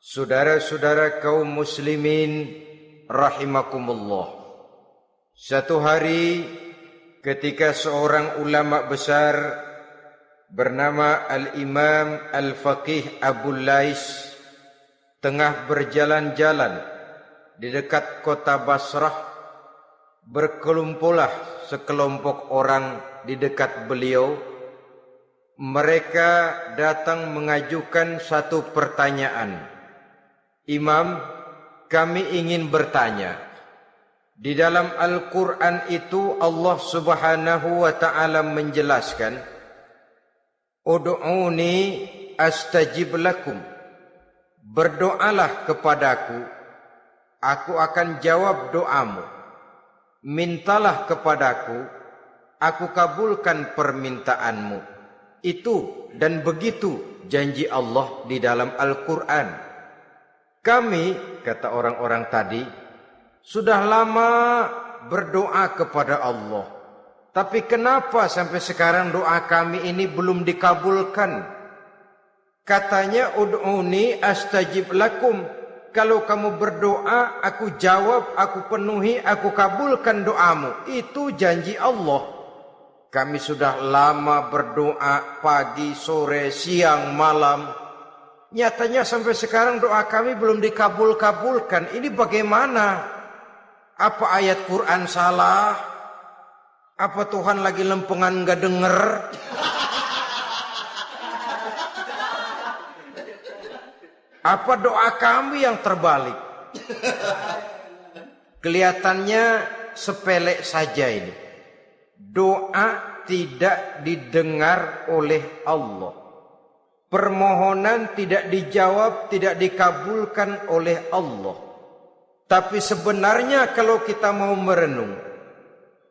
Saudara-saudara kaum muslimin rahimakumullah. Satu hari ketika seorang ulama besar bernama Al-Imam Al-Faqih Abu Lais tengah berjalan-jalan di dekat kota Basrah, berkelumpulah sekelompok orang di dekat beliau. Mereka datang mengajukan satu pertanyaan. Imam, kami ingin bertanya. Di dalam Al-Quran itu Allah Subhanahu wa ta'ala menjelaskan, Ud'uni astajib lakum. Berdoalah kepadaku, aku akan jawab doamu. Mintalah kepadaku, aku kabulkan permintaanmu. Itu dan begitu janji Allah di dalam Al-Quran. Kami, kata orang-orang tadi, sudah lama berdoa kepada Allah. Tapi kenapa sampai sekarang doa kami ini belum dikabulkan? Katanya, Ud'uni astajib lakum. Kalau kamu berdoa, aku jawab, aku penuhi, aku kabulkan doamu. Itu janji Allah. Kami sudah lama berdoa pagi, sore, siang, malam. Nyatanya sampai sekarang doa kami belum dikabul-kabulkan. Ini bagaimana? Apa ayat Quran salah? Apa Tuhan lagi lempengan gak denger? Apa doa kami yang terbalik? Kelihatannya sepele saja ini. Doa tidak didengar oleh Allah. Permohonan tidak dijawab, tidak dikabulkan oleh Allah. Tapi sebenarnya kalau kita mau merenung,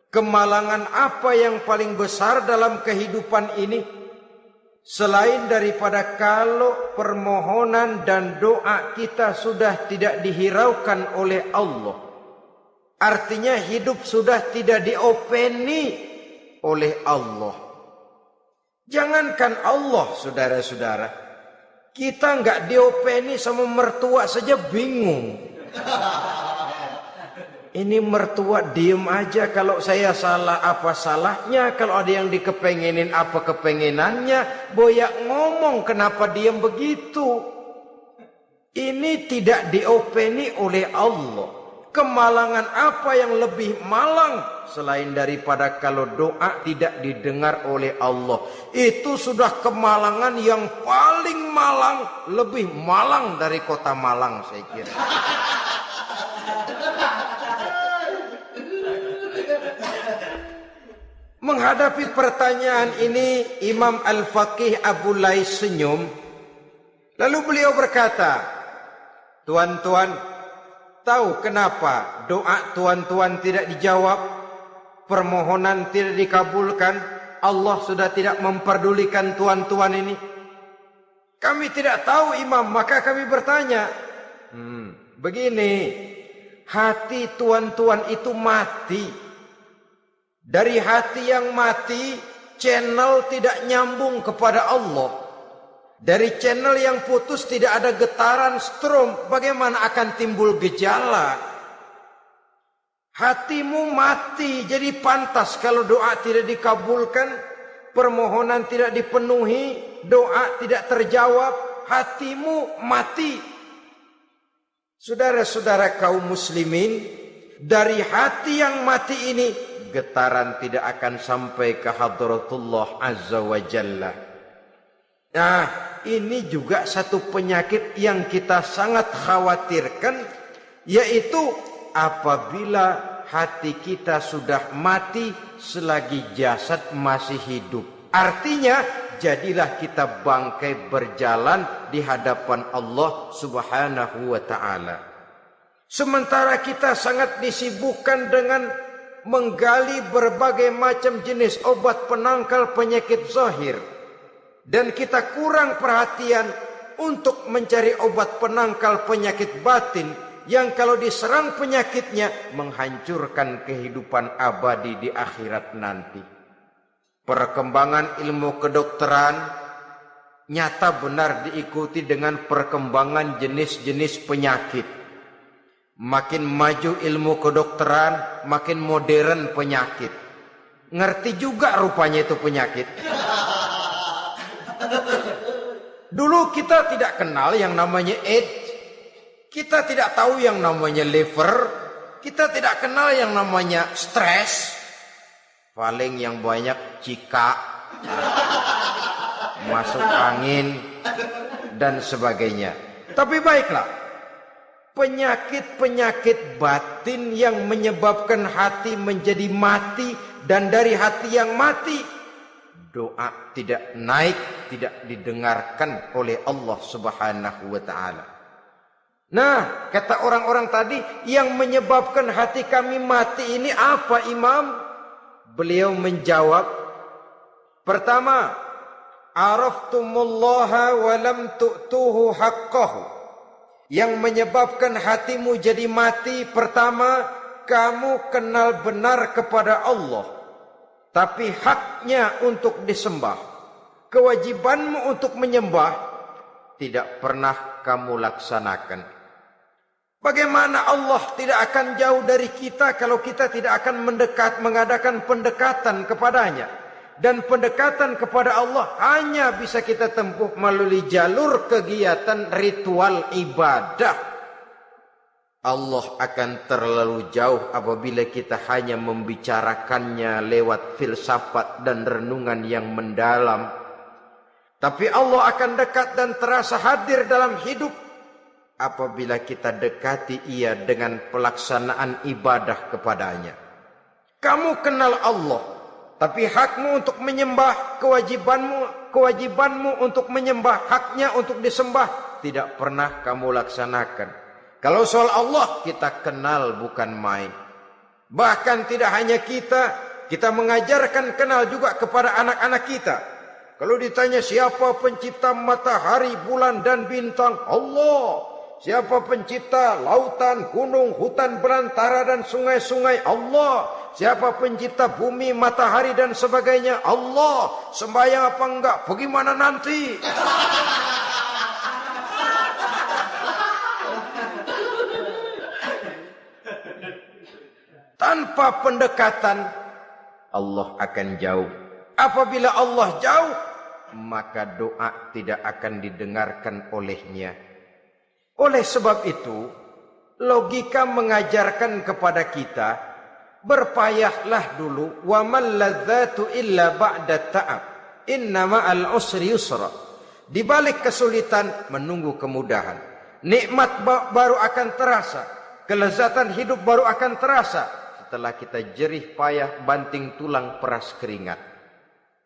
kemalangan apa yang paling besar dalam kehidupan ini? Selain daripada kalau permohonan dan doa kita sudah tidak dihiraukan oleh Allah. Artinya hidup sudah tidak diopeni oleh Allah. Jangankan Allah, saudara-saudara, kita nggak diopeni sama mertua saja bingung. Ini mertua diem aja, kalau saya salah apa salahnya, kalau ada yang dikepengenin apa kepengenannya, boyak ngomong kenapa diem begitu. Ini tidak diopeni oleh Allah. Kemalangan apa yang lebih malang selain daripada kalau doa tidak didengar oleh Allah? Itu sudah kemalangan yang paling malang, lebih malang dari kota Malang saya kira. Menghadapi pertanyaan ini, Imam Al-Faqih Abu Lais senyum. Lalu beliau berkata, tuan-tuan, tahu kenapa doa tuan-tuan tidak dijawab, permohonan tidak dikabulkan? Allah sudah tidak memperdulikan tuan-tuan ini. Kami tidak tahu, Imam, maka kami bertanya. Begini, hati tuan-tuan itu mati. Dari hati yang mati, channel tidak nyambung kepada Allah. Dari channel yang putus tidak ada getaran strom, bagaimana akan timbul gejala? Hatimu mati, jadi pantas kalau doa tidak dikabulkan, permohonan tidak dipenuhi, doa tidak terjawab, hatimu mati. Saudara-saudara kaum muslimin, dari hati yang mati ini, getaran tidak akan sampai ke hadratullah azza wa jalla. Nah, ini juga satu penyakit yang kita sangat khawatirkan, yaitu apabila hati kita sudah mati selagi jasad masih hidup. Artinya, jadilah kita bangkai berjalan di hadapan Allah Subhanahu wa ta'ala. Sementara kita sangat disibukkan dengan menggali berbagai macam jenis obat penangkal penyakit zahir. Dan kita kurang perhatian untuk mencari obat penangkal penyakit batin yang kalau diserang penyakitnya menghancurkan kehidupan abadi di akhirat nanti. Perkembangan ilmu kedokteran nyata benar diikuti dengan perkembangan jenis-jenis penyakit. Makin maju ilmu kedokteran, makin modern penyakit. Ngerti juga rupanya itu penyakit. Dulu kita tidak kenal yang namanya AIDS. Kita tidak tahu yang namanya liver. Kita tidak kenal yang namanya stres. Paling yang banyak cika, masuk angin, dan sebagainya. Tapi baiklah, penyakit-penyakit batin yang menyebabkan hati menjadi mati, dan dari hati yang mati, doa tidak naik, tidak didengarkan oleh Allah Subhanahu wa ta'ala. Nah, kata orang-orang tadi, yang menyebabkan hati kami mati ini apa, Imam? Beliau menjawab, pertama, araftumullaha wa lam tu'tuhu haqqahu. Yang menyebabkan hatimu jadi mati, pertama, kamu kenal benar kepada Allah, tapi haknya untuk disembah, kewajibanmu untuk menyembah, tidak pernah kamu laksanakan. Bagaimana Allah tidak akan jauh dari kita kalau kita tidak akan mengadakan pendekatan kepadanya. Dan pendekatan kepada Allah hanya bisa kita tempuh melalui jalur kegiatan ritual ibadah. Allah akan terlalu jauh apabila kita hanya membicarakannya lewat filsafat dan renungan yang mendalam. Tapi Allah akan dekat dan terasa hadir dalam hidup apabila kita dekati ia dengan pelaksanaan ibadah kepadanya. Kamu kenal Allah, tapi hakmu untuk menyembah, kewajibanmu untuk menyembah, haknya untuk disembah, tidak pernah kamu laksanakan. Kalau soal Allah, kita kenal bukan main. Bahkan tidak hanya kita mengajarkan kenal juga kepada anak-anak kita. Kalau ditanya siapa pencipta matahari, bulan dan bintang? Allah. Siapa pencipta lautan, gunung, hutan belantara dan sungai-sungai? Allah. Siapa pencipta bumi, matahari dan sebagainya? Allah. Sembahyang apa enggak? Bagaimana nanti? Tanpa pendekatan, Allah akan jauh. Apabila Allah jauh, maka doa tidak akan didengarkan olehnya. Oleh sebab itu, logika mengajarkan kepada kita, berpayahlah dulu, wa mal ladzatu illa ba'da ta'ab, inna ma'al usri yusra. Di balik kesulitan menunggu kemudahan. Nikmat baru akan terasa, kelezatan hidup baru akan terasa setelah kita jerih payah banting tulang peras keringat.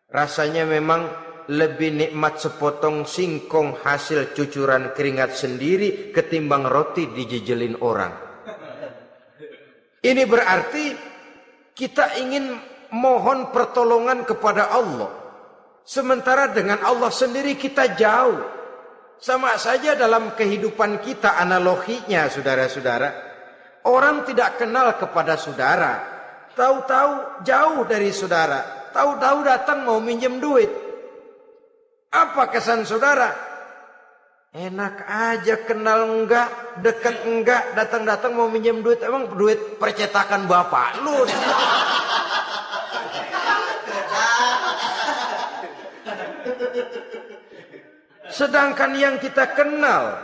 Rasanya memang lebih nikmat sepotong singkong hasil cucuran keringat sendiri ketimbang roti dijejelin orang. Ini berarti kita ingin mohon pertolongan kepada Allah, sementara dengan Allah sendiri kita jauh. Sama saja dalam kehidupan kita analoginya, saudara-saudara. Orang tidak kenal kepada saudara, tahu-tahu jauh dari saudara, tahu-tahu datang mau minjem duit. Apa kesan saudara? Enak aja, kenal enggak, dekat enggak, datang-datang mau minjem duit. Emang duit percetakan bapak lu? Sedangkan yang kita kenal,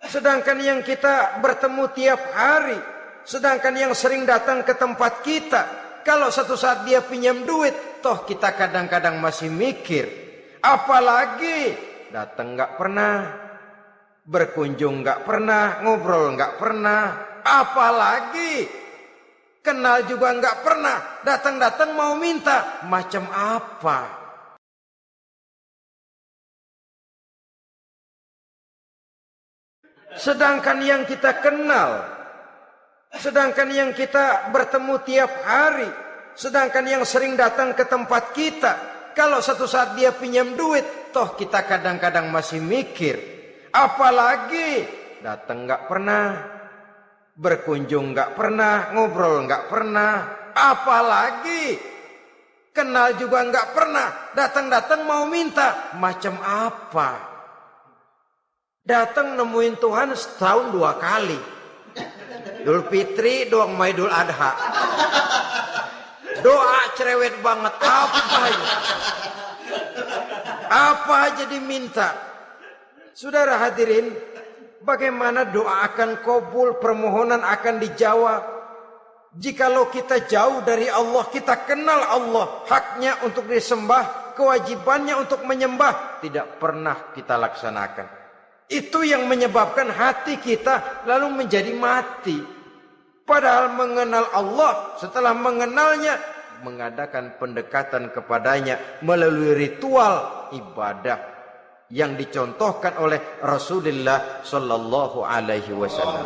sedangkan yang kita bertemu tiap hari, sedangkan yang sering datang ke tempat kita, kalau satu saat dia pinjam duit, toh kita kadang-kadang masih mikir. Apalagi datang nggak pernah, berkunjung nggak pernah, ngobrol nggak pernah. Apalagi kenal juga nggak pernah, datang-datang mau minta, macam apa? Sedangkan yang kita kenal, sedangkan yang kita bertemu tiap hari, sedangkan yang sering datang ke tempat kita, kalau satu saat dia pinjam duit, toh kita kadang-kadang masih mikir. Apalagi datang nggak pernah, berkunjung nggak pernah, ngobrol nggak pernah. Apalagi Kenal juga nggak pernah. Datang-datang mau minta. Macam apa? Datang nemuin Tuhan setahun 2 kali. Idul Fitri, doang Idul Adha. Doa cerewet banget. Apa aja? Apa aja diminta. Saudara hadirin, bagaimana doa akan kabul, permohonan akan dijawab? Jikalau kita jauh dari Allah, kita kenal Allah, haknya untuk disembah, kewajibannya untuk menyembah, tidak pernah kita laksanakan. Itu yang menyebabkan hati kita lalu menjadi mati. Padahal mengenal Allah, setelah mengenalnya, mengadakan pendekatan kepadanya melalui ritual ibadah yang dicontohkan oleh Rasulullah Sallallahu Alaihi Wasallam.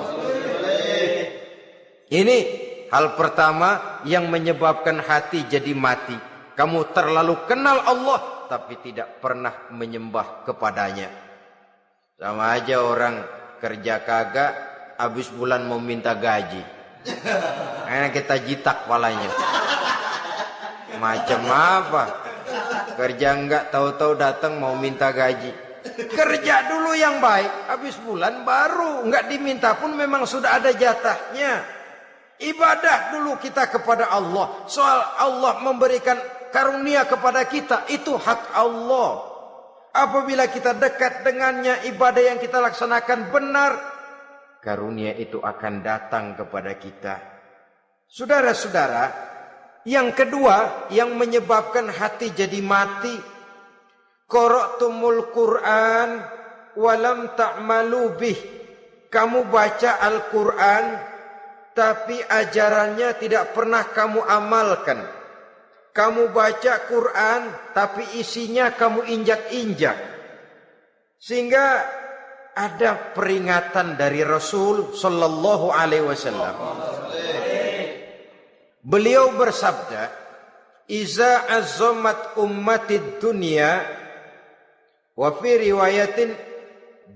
Ini hal pertama yang menyebabkan hati jadi mati. Kamu terlalu kenal Allah tapi tidak pernah menyembah kepadanya. Sama aja orang kerja kagak, habis bulan mau minta gaji. Karena kita jitak kepalanya. Macam apa? Kerja enggak, tahu-tahu datang mau minta gaji. Kerja dulu yang baik, habis bulan baru. Enggak diminta pun memang sudah ada jatahnya. Ibadah dulu kita kepada Allah. Soal Allah memberikan karunia kepada kita, itu hak Allah. Apabila kita dekat dengannya, ibadah yang kita laksanakan benar, karunia itu akan datang kepada kita. Saudara-saudara, yang kedua yang menyebabkan hati jadi mati, qara'tumul Qur'an walam ta'malu bih. Kamu baca Al-Qur'an tapi ajarannya tidak pernah kamu amalkan. Kamu baca Quran tapi isinya kamu injak-injak. Sehingga ada peringatan dari Rasul Sallallahu Alaihi Wasallam. Beliau bersabda, "Iza azzamat ummatid dunya wa fi riwayatin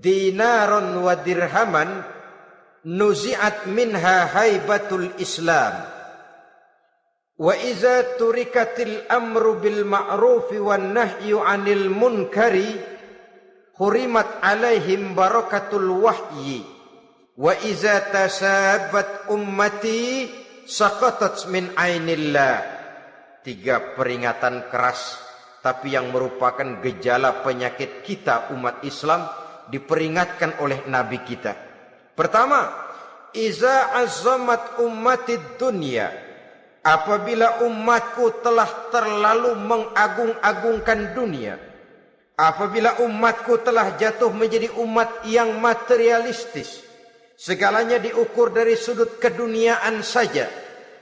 dinaron wa dirhaman nuzi'at minha haibatul Islam. Wa iza turikatil amru bil ma'rufi wan nahyu 'anil munkari hurimat 'alaihim barakatul wahyi. Wa iza tasabat ummati saqatat min 'ainillah." 3 peringatan keras tapi yang merupakan gejala penyakit kita umat Islam diperingatkan oleh Nabi kita. Pertama, iza azzamat ummatid dunya, apabila umatku telah terlalu mengagung-agungkan dunia, apabila umatku telah jatuh menjadi umat yang materialistis, segalanya diukur dari sudut keduniaan saja,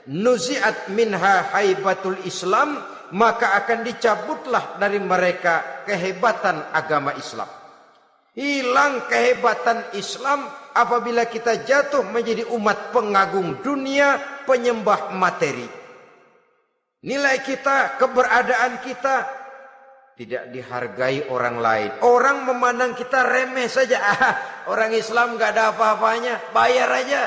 nuzi'at minha haibatul Islam, maka akan dicabutlah dari mereka kehebatan agama Islam. Hilang kehebatan Islam apabila kita jatuh menjadi umat pengagung dunia, penyembah materi. Nilai kita, keberadaan kita tidak dihargai orang lain. Orang memandang kita remeh saja. Orang Islam gak ada apa-apanya, bayar aja.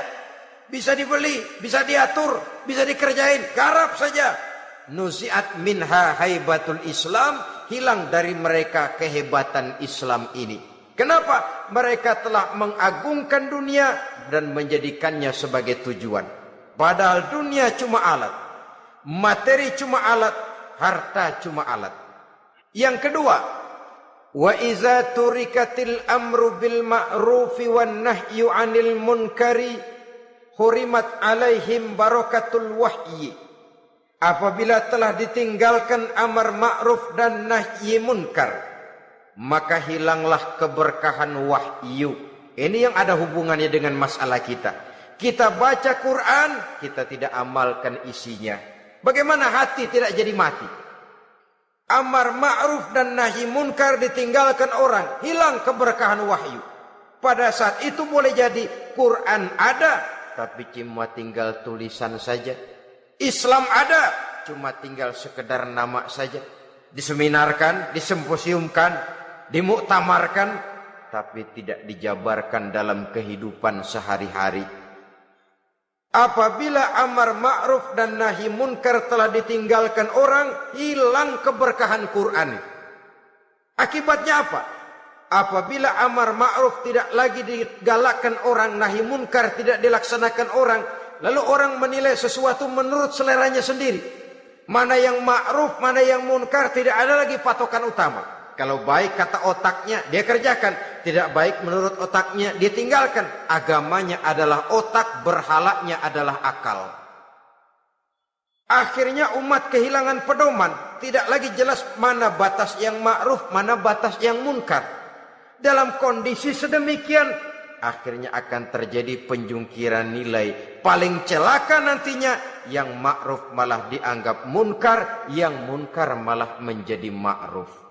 Bisa dibeli, bisa diatur, bisa dikerjain, garap saja. Nuzi'at minha haibatul Islam, hilang dari mereka kehebatan Islam ini. Kenapa? Mereka telah mengagungkan dunia dan menjadikannya sebagai tujuan. Padahal dunia cuma alat, materi cuma alat, harta cuma alat. Yang kedua, wa iza turikatil amru bil ma'rufi wan nahyu 'anil munkari hurimat 'alaihim barakatul wahyi. Apabila telah ditinggalkan amar ma'ruf dan nahi munkar, maka hilanglah keberkahan wahyu. Ini yang ada hubungannya dengan masalah kita. Kita baca Quran, kita tidak amalkan isinya. Bagaimana hati tidak jadi mati? Amar ma'ruf dan nahi munkar ditinggalkan orang, hilang keberkahan wahyu. Pada saat itu boleh jadi Quran ada, tapi cuma tinggal tulisan saja. Islam ada, cuma tinggal sekedar nama saja. Diseminarkan, disimposiumkan, dimuktamarkan, tapi tidak dijabarkan dalam kehidupan sehari-hari. Apabila amar ma'ruf dan nahi munkar telah ditinggalkan orang, hilang keberkahan Quran. Akibatnya apa? Apabila amar ma'ruf tidak lagi digalakkan orang, nahi munkar tidak dilaksanakan orang, lalu orang menilai sesuatu menurut seleranya sendiri. Mana yang ma'ruf, mana yang munkar, tidak ada lagi patokan utama. Kalau baik kata otaknya, dia kerjakan. Tidak baik menurut otaknya, dia tinggalkan. Agamanya adalah otak, berhalanya adalah akal. Akhirnya umat kehilangan pedoman. Tidak lagi jelas mana batas yang ma'ruf, mana batas yang munkar. Dalam kondisi sedemikian, akhirnya akan terjadi penjungkiran nilai. Paling celaka nantinya, yang ma'ruf malah dianggap munkar, yang munkar malah menjadi ma'ruf.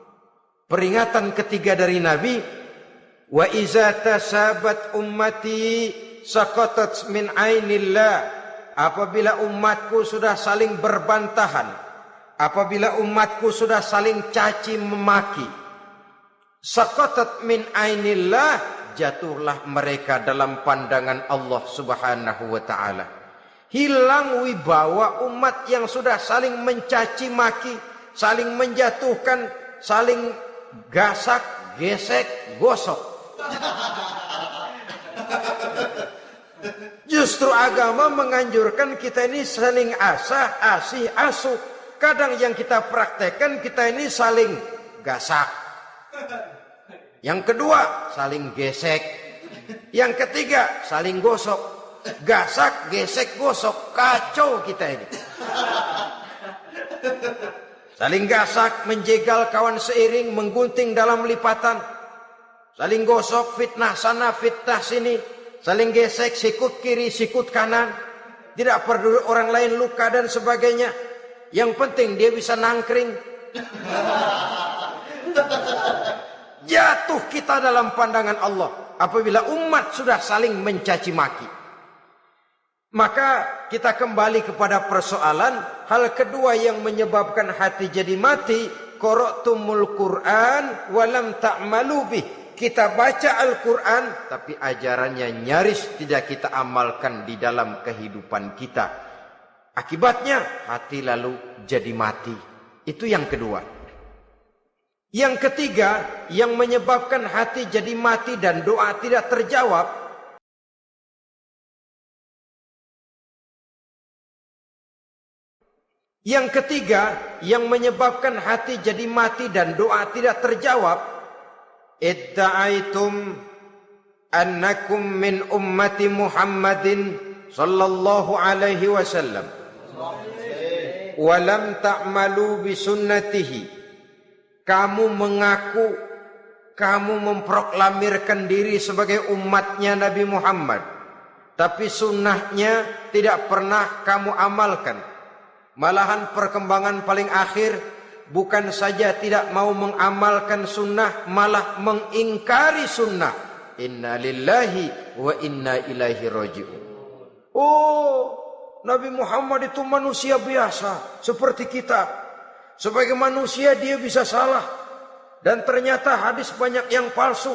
Peringatan ketiga dari Nabi, wa iza tasabat ummati saqatat min ainillah. Apabila umatku sudah saling berbantahan, apabila umatku sudah saling caci memaki, saqatat min ainillah, jatuhlah mereka dalam pandangan Allah Subhanahu wa taala. Hilang wibawa umat yang sudah saling mencaci maki, saling menjatuhkan, saling gasak, gesek, gosok. Justru agama menganjurkan kita ini saling asah, asih, asuh. Kadang yang kita praktekkan kita ini saling gasak. Yang kedua, saling gesek. Yang ketiga, saling gosok. Gasak, gesek, gosok. Kacau kita ini. Saling gasak, menjegal kawan seiring, menggunting dalam lipatan. Saling gosok, fitnah sana, fitnah sini. Saling gesek, sikut kiri, sikut kanan. Tidak peduli orang lain luka dan sebagainya. Yang penting dia bisa nangkring. Jatuh kita dalam pandangan Allah apabila umat sudah saling mencaci maki. Maka kita kembali kepada persoalan. Hal kedua yang menyebabkan hati jadi mati, qara'tumul Qur'an walam ta'malu bih. Kita baca Al-Quran tapi ajarannya nyaris tidak kita amalkan di dalam kehidupan kita. Akibatnya hati lalu jadi mati. Itu yang kedua. Yang ketiga yang menyebabkan hati jadi mati dan doa tidak terjawab, yang ketiga yang menyebabkan hati jadi mati dan doa tidak terjawab, idda'aitum annakum min ummati Muhammadin sallallahu alaihi wasallam wa lam ta'malu bi sunnatihi. Kamu mengaku, kamu memproklamirkan diri sebagai umatnya Nabi Muhammad, tapi sunnahnya tidak pernah kamu amalkan. Malahan perkembangan paling akhir bukan saja tidak mau mengamalkan sunnah, malah mengingkari sunnah. Inna lillahi wa inna ilaihi raji'un. Oh, Nabi Muhammad itu manusia biasa seperti kita. Sebagai manusia dia bisa salah. Dan ternyata hadis banyak yang palsu.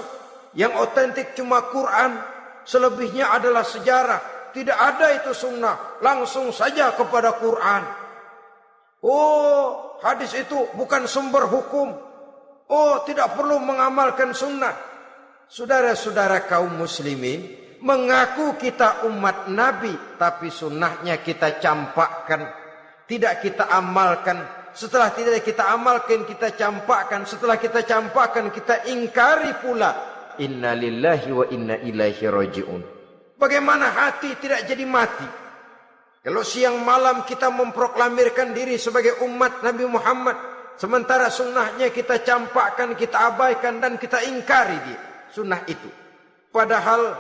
Yang otentik cuma Quran. Selebihnya adalah sejarah. Tidak ada itu sunnah. Langsung saja kepada Quran. Oh, hadis itu bukan sumber hukum. Oh, tidak perlu mengamalkan sunnah. Saudara-saudara kaum muslimin, mengaku kita umat Nabi, tapi sunnahnya kita campakkan, tidak kita amalkan. Setelah tidak kita amalkan, kita campakkan. Setelah kita campakkan, kita ingkari pula. Inna lillahi wa inna ilaihi raji'un. Bagaimana hati tidak jadi mati? Kalau siang malam kita memproklamirkan diri sebagai umat Nabi Muhammad, sementara sunnahnya kita campakkan, kita abaikan dan kita ingkari dia, sunnah itu. Padahal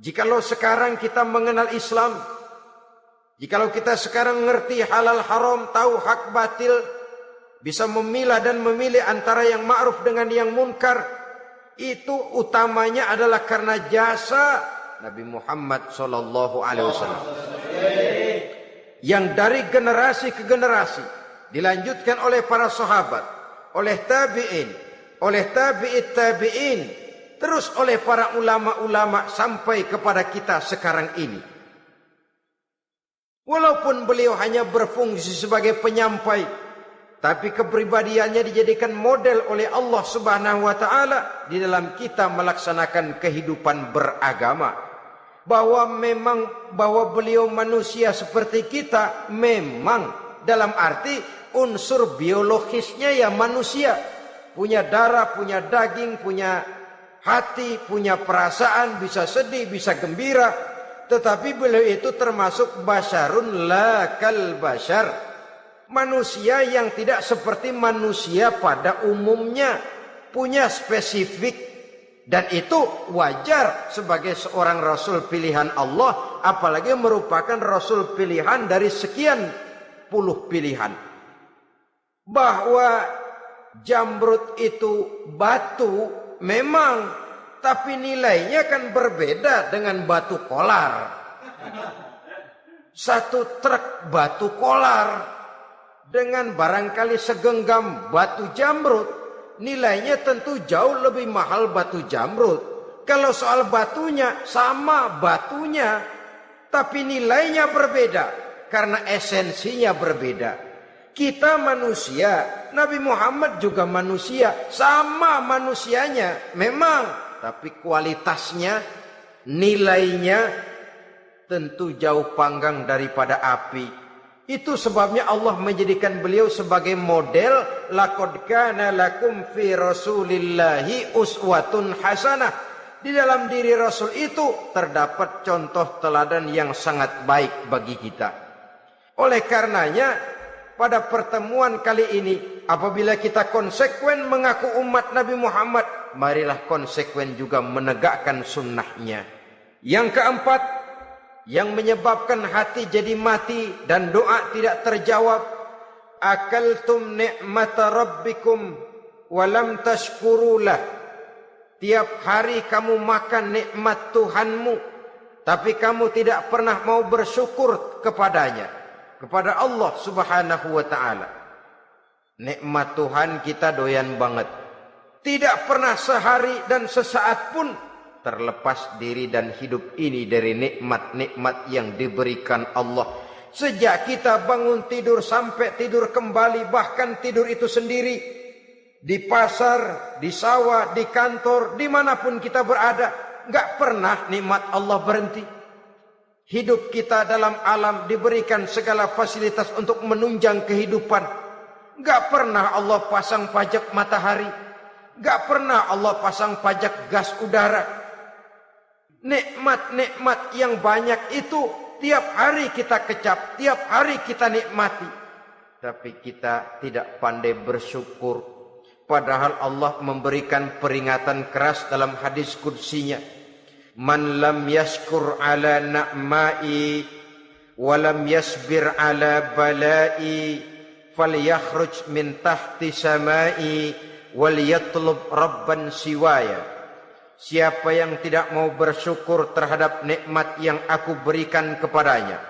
jikalau sekarang kita mengenal Islam, jikalau kita sekarang ngerti halal haram, tahu hak batil, bisa memilah dan memilih antara yang ma'ruf dengan yang munkar, itu utamanya adalah karena jasa Nabi Muhammad sallallahu alaihi wasallam. Yang dari generasi ke generasi dilanjutkan oleh para sahabat, oleh tabi'in, oleh tabi'it tabi'in, terus oleh para ulama-ulama sampai kepada kita sekarang ini. Walaupun beliau hanya berfungsi sebagai penyampai, tapi kepribadiannya dijadikan model oleh Allah Subhanahu wa taala di dalam kita melaksanakan kehidupan beragama. Bahwa beliau manusia seperti kita, memang dalam arti unsur biologisnya ya manusia, punya darah, punya daging, punya hati, punya perasaan, bisa sedih, bisa gembira. Tetapi beliau itu termasuk basyarun la kal basyar, manusia yang tidak seperti manusia pada umumnya, punya spesifik, dan itu wajar sebagai seorang rasul pilihan Allah, apalagi merupakan rasul pilihan dari sekian puluh pilihan. Bahwa jamrud itu batu memang, tapi nilainya kan berbeda dengan batu kolar. Satu truk batu kolar dengan barangkali segenggam batu jamrud, nilainya tentu jauh lebih mahal batu jamrud. Kalau soal batunya, sama batunya, tapi nilainya berbeda karena esensinya berbeda. Kita manusia, Nabi Muhammad juga manusia, sama manusianya memang, tapi kualitasnya, nilainya tentu jauh panggang daripada api. Itu sebabnya Allah menjadikan beliau sebagai model. Laqad kana lakum fi rasulillahi uswatun hasanah. Di dalam diri Rasul itu terdapat contoh teladan yang sangat baik bagi kita. Oleh karenanya, pada pertemuan kali ini, apabila kita konsekuen mengaku umat Nabi Muhammad, marilah konsekuen juga menegakkan sunnahnya. Yang keempat, yang menyebabkan hati jadi mati dan doa tidak terjawab, akaltum ni'mata rabbikum walam tashkurulah. Tiap hari kamu makan nikmat Tuhanmu, tapi kamu tidak pernah mau bersyukur kepadanya, kepada Allah Subhanahu wa ta'ala. Nikmat Tuhan kita doyan banget, tidak pernah sehari dan sesaat pun terlepas diri dan hidup ini dari nikmat-nikmat yang diberikan Allah. Sejak kita bangun tidur sampai tidur kembali, bahkan tidur itu sendiri, di pasar, di sawah, di kantor, dimanapun kita berada, nggak pernah nikmat Allah berhenti. Hidup kita dalam alam diberikan segala fasilitas untuk menunjang kehidupan. Nggak pernah Allah pasang pajak matahari, nggak pernah Allah pasang pajak gas udara. Nikmat-nikmat yang banyak itu tiap hari kita kecap, tiap hari kita nikmati, tapi kita tidak pandai bersyukur. Padahal Allah memberikan peringatan keras dalam hadis qudsinya, man lam yashkur ala na'mai wa lam yasbir ala balai falyakhruj min tahti samai wal yatlub rabban siwaya. Siapa yang tidak mau bersyukur terhadap nikmat yang aku berikan kepadanya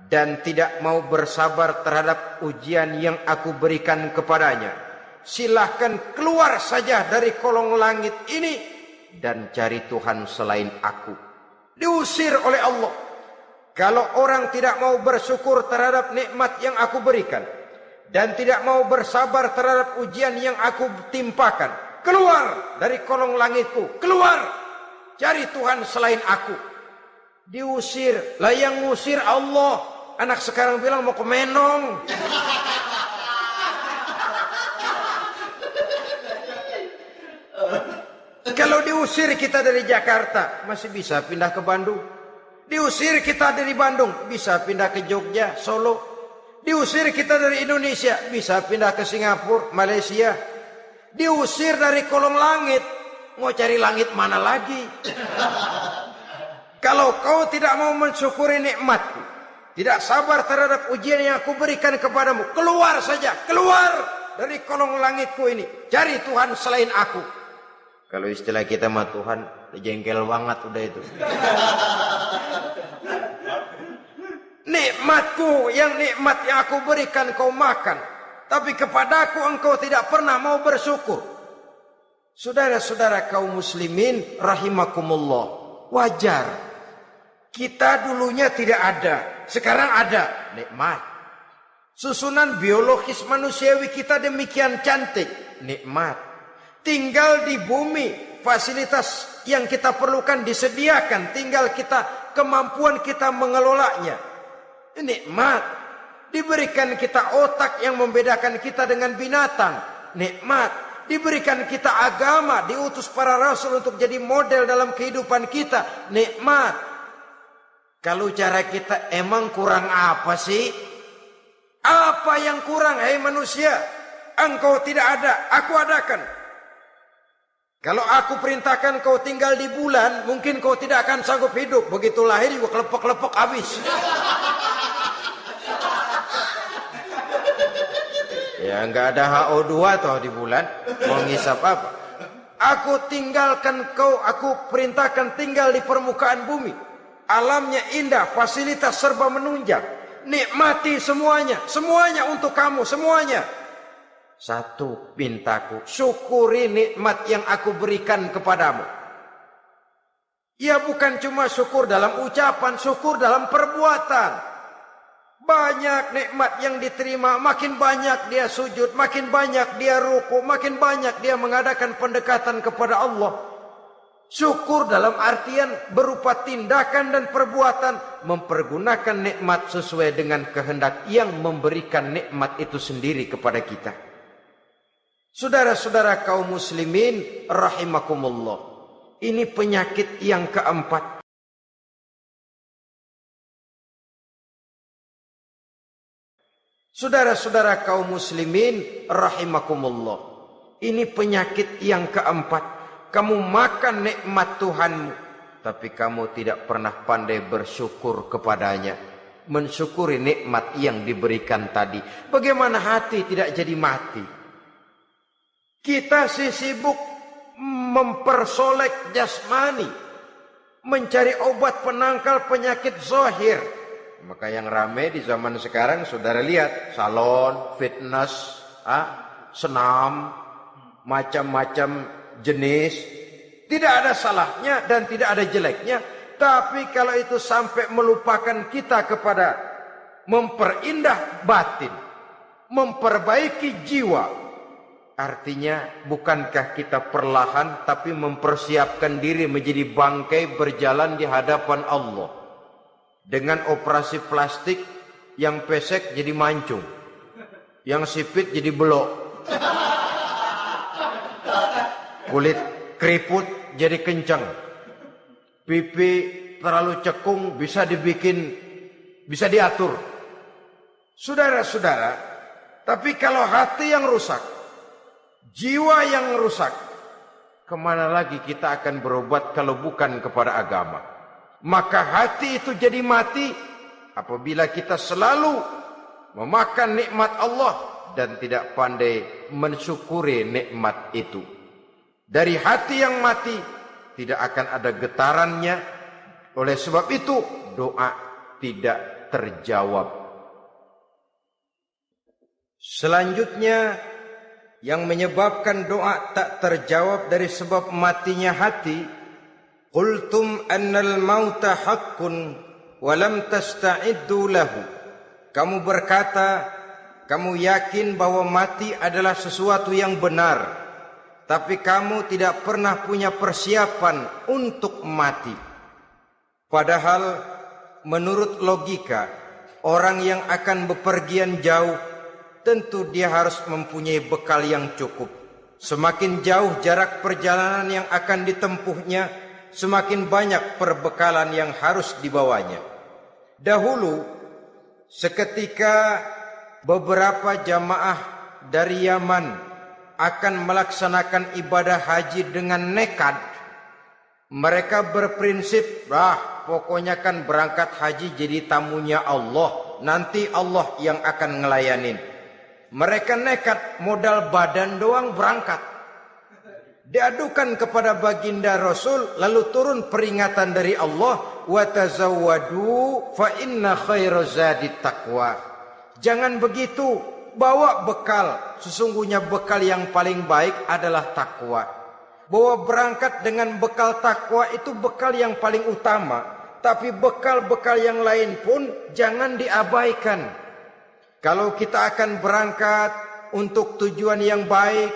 dan tidak mau bersabar terhadap ujian yang aku berikan kepadanya, silahkan keluar saja dari kolong langit ini dan cari Tuhan selain aku. Diusir oleh Allah. Kalau orang tidak mau bersyukur terhadap nikmat yang aku berikan dan tidak mau bersabar terhadap ujian yang aku timpakan, keluar dari kolong langitku, keluar, cari Tuhan selain aku. Diusir. Lah yang ngusir Allah. Anak sekarang bilang mau ke Menong. Kalau diusir kita dari Jakarta, masih bisa pindah ke Bandung. Diusir kita dari Bandung, bisa pindah ke Jogja, Solo. Diusir kita dari Indonesia, bisa pindah ke Singapura, Malaysia. Diusir dari kolong langit, mau cari langit mana lagi? Kalau kau tidak mau mensyukuri nikmatku, tidak sabar terhadap ujian yang aku berikan kepadamu, keluar saja, keluar dari kolong langitku ini, cari Tuhan selain aku. Kalau istilah kita mah Tuhan, jengkel banget udah itu. Nikmatku, yang nikmat yang aku berikan kau makan, tapi kepadaku engkau tidak pernah mau bersyukur. Saudara-saudara kaum muslimin rahimakumullah, wajar Kita dulunya tidak ada, sekarang ada, nikmat. Susunan biologis manusiawi kita demikian cantik, nikmat. Tinggal di bumi, fasilitas yang kita perlukan disediakan, tinggal kemampuan kita mengelolanya, nikmat. Diberikan kita otak yang membedakan kita dengan binatang, nikmat. Diberikan kita agama, diutus para rasul untuk jadi model dalam kehidupan kita, nikmat. Kalau cara kita emang kurang apa sih? Apa yang kurang, hai manusia? Engkau tidak ada, aku adakan. Kalau aku perintahkan kau tinggal di bulan, mungkin kau tidak akan sanggup hidup. Begitu lahir juga kelepek-kelepek habis. Ya nggak ada HO2 toh di bulan, mau ngisap apa? Aku tinggalkan kau, aku perintahkan tinggal di permukaan bumi. Alamnya indah, fasilitas serba menunjang. Nikmati semuanya, semuanya untuk kamu, semuanya. Satu pintaku, syukuri nikmat yang aku berikan kepadamu. Ya bukan cuma syukur dalam ucapan, syukur dalam perbuatan. Banyak nikmat yang diterima, makin banyak dia sujud, makin banyak dia ruku, makin banyak dia mengadakan pendekatan kepada Allah. Syukur dalam artian berupa tindakan dan perbuatan, mempergunakan nikmat sesuai dengan kehendak yang memberikan nikmat itu sendiri kepada kita. Saudara-saudara kaum muslimin rahimakumullah, ini penyakit yang keempat. Saudara-saudara kaum muslimin rahimakumullah, ini penyakit yang keempat. Kamu makan nikmat Tuhanmu, tapi kamu tidak pernah pandai bersyukur kepadanya, mensyukuri nikmat yang diberikan tadi. Bagaimana hati tidak jadi mati? Kita sibuk mempersolek jasmani, mencari obat penangkal penyakit zahir. Maka yang ramai di zaman sekarang, saudara lihat, salon, fitness, senam, macam-macam jenis. Tidak ada salahnya dan tidak ada jeleknya. Tapi kalau itu sampai melupakan kita kepada memperindah batin, memperbaiki jiwa, artinya bukankah kita perlahan tapi mempersiapkan diri menjadi bangkai berjalan di hadapan Allah dengan operasi plastik, yang pesek jadi mancung, yang sipit jadi belok, kulit keriput jadi kencang, pipi terlalu cekung bisa diatur. Saudara-saudara, tapi kalau hati yang rusak, jiwa yang rusak, kemana lagi kita akan berobat kalau bukan kepada agama? Maka hati itu jadi mati apabila kita selalu memakan nikmat Allah dan tidak pandai mensyukuri nikmat itu. Dari hati yang mati tidak akan ada getarannya. Oleh sebab itu doa tidak terjawab. Selanjutnya yang menyebabkan doa tak terjawab dari sebab matinya hati, qultum annal mauta haqqun wa lam tasta'iddu lahu. Kamu berkata, kamu yakin bahwa mati adalah sesuatu yang benar, tapi kamu tidak pernah punya persiapan untuk mati. Padahal menurut logika, orang yang akan bepergian jauh tentu dia harus mempunyai bekal yang cukup. Semakin jauh jarak perjalanan yang akan ditempuhnya, semakin banyak perbekalan yang harus dibawanya. Dahulu, seketika beberapa jamaah dari Yaman akan melaksanakan ibadah haji dengan nekat, mereka berprinsip, pokoknya kan berangkat haji jadi tamunya Allah, nanti Allah yang akan ngelayanin. Mereka nekat, modal badan doang berangkat. Diadukan kepada baginda Rasul, lalu turun peringatan dari Allah, wa tazawwadu fa inna khairaz zadi taqwa. Jangan begitu, bawa bekal. Sesungguhnya bekal yang paling baik adalah takwa. Bahwa berangkat dengan bekal takwa itu bekal yang paling utama. tapi bekal-bekal yang lain pun jangan diabaikan. Kalau kita akan berangkat untuk tujuan yang baik,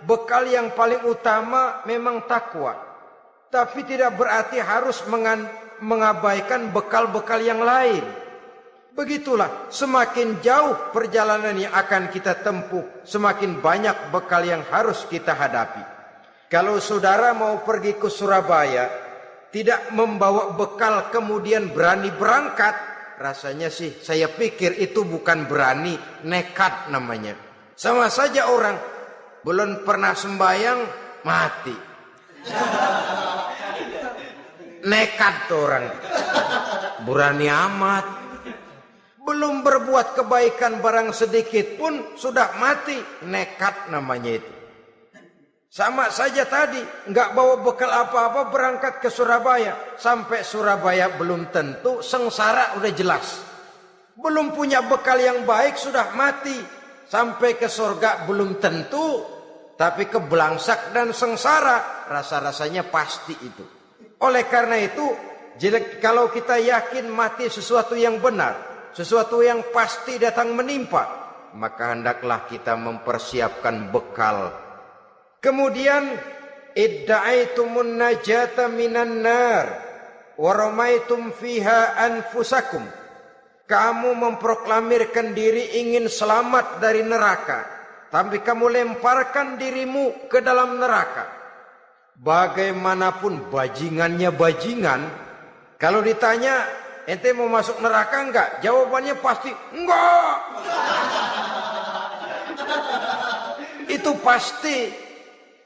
bekal yang paling utama memang takwa. Tapi tidak berarti harus mengabaikan bekal-bekal yang lain. Begitulah, semakin jauh perjalanan yang akan kita tempuh, semakin banyak bekal yang harus kita hadapi. Kalau saudara mau pergi ke Surabaya, tidak membawa bekal kemudian berani berangkat, rasanya sih saya pikir itu bukan berani, nekat namanya. Sama saja orang belum pernah sembahyang mati. Nekat tuh orang. Berani amat. Belum berbuat kebaikan barang sedikit pun sudah mati. Nekat namanya itu. Sama saja tadi, nggak bawa bekal apa-apa berangkat ke Surabaya. Sampai Surabaya belum tentu, sengsara udah jelas. Belum punya bekal yang baik sudah mati. Sampai ke surga belum tentu, tapi kebelangsak dan sengsara rasa-rasanya pasti itu. Oleh karena itu, kalau kita yakin mati sesuatu yang benar, sesuatu yang pasti datang menimpa, maka hendaklah kita mempersiapkan bekal. Kemudian idda'aitumun najata minan nar wa ramaitum fiha anfusakum. Kamu memproklamirkan diri ingin selamat dari neraka, tapi kamu lemparkan dirimu ke dalam neraka. Bagaimanapun bajingannya bajingan, kalau ditanya ente mau masuk neraka enggak? Jawabannya pasti enggak. Itu pasti.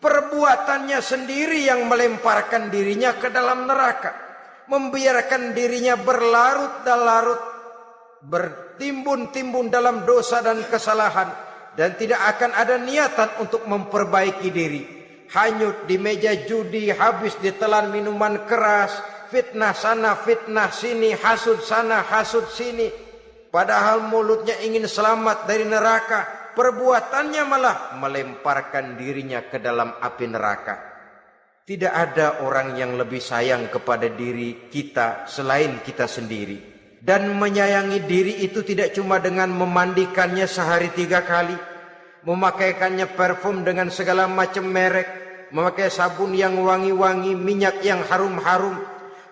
Perbuatannya sendiri yang melemparkan dirinya ke dalam neraka. Membiarkan dirinya berlarut-larut, bertimbun-timbun dalam dosa dan kesalahan. Dan tidak akan ada niatan untuk memperbaiki diri. Hanyut di meja judi, habis ditelan minuman keras, fitnah sana, fitnah sini, hasud sana, hasud sini. Padahal mulutnya ingin selamat dari neraka. Perbuatannya malah melemparkan dirinya ke dalam api neraka. Tidak ada orang yang lebih sayang kepada diri kita selain kita sendiri. Dan menyayangi diri itu tidak cuma dengan memandikannya sehari 3 kali, memakaikannya parfum dengan segala macam merek, memakai sabun yang wangi-wangi, minyak yang harum-harum.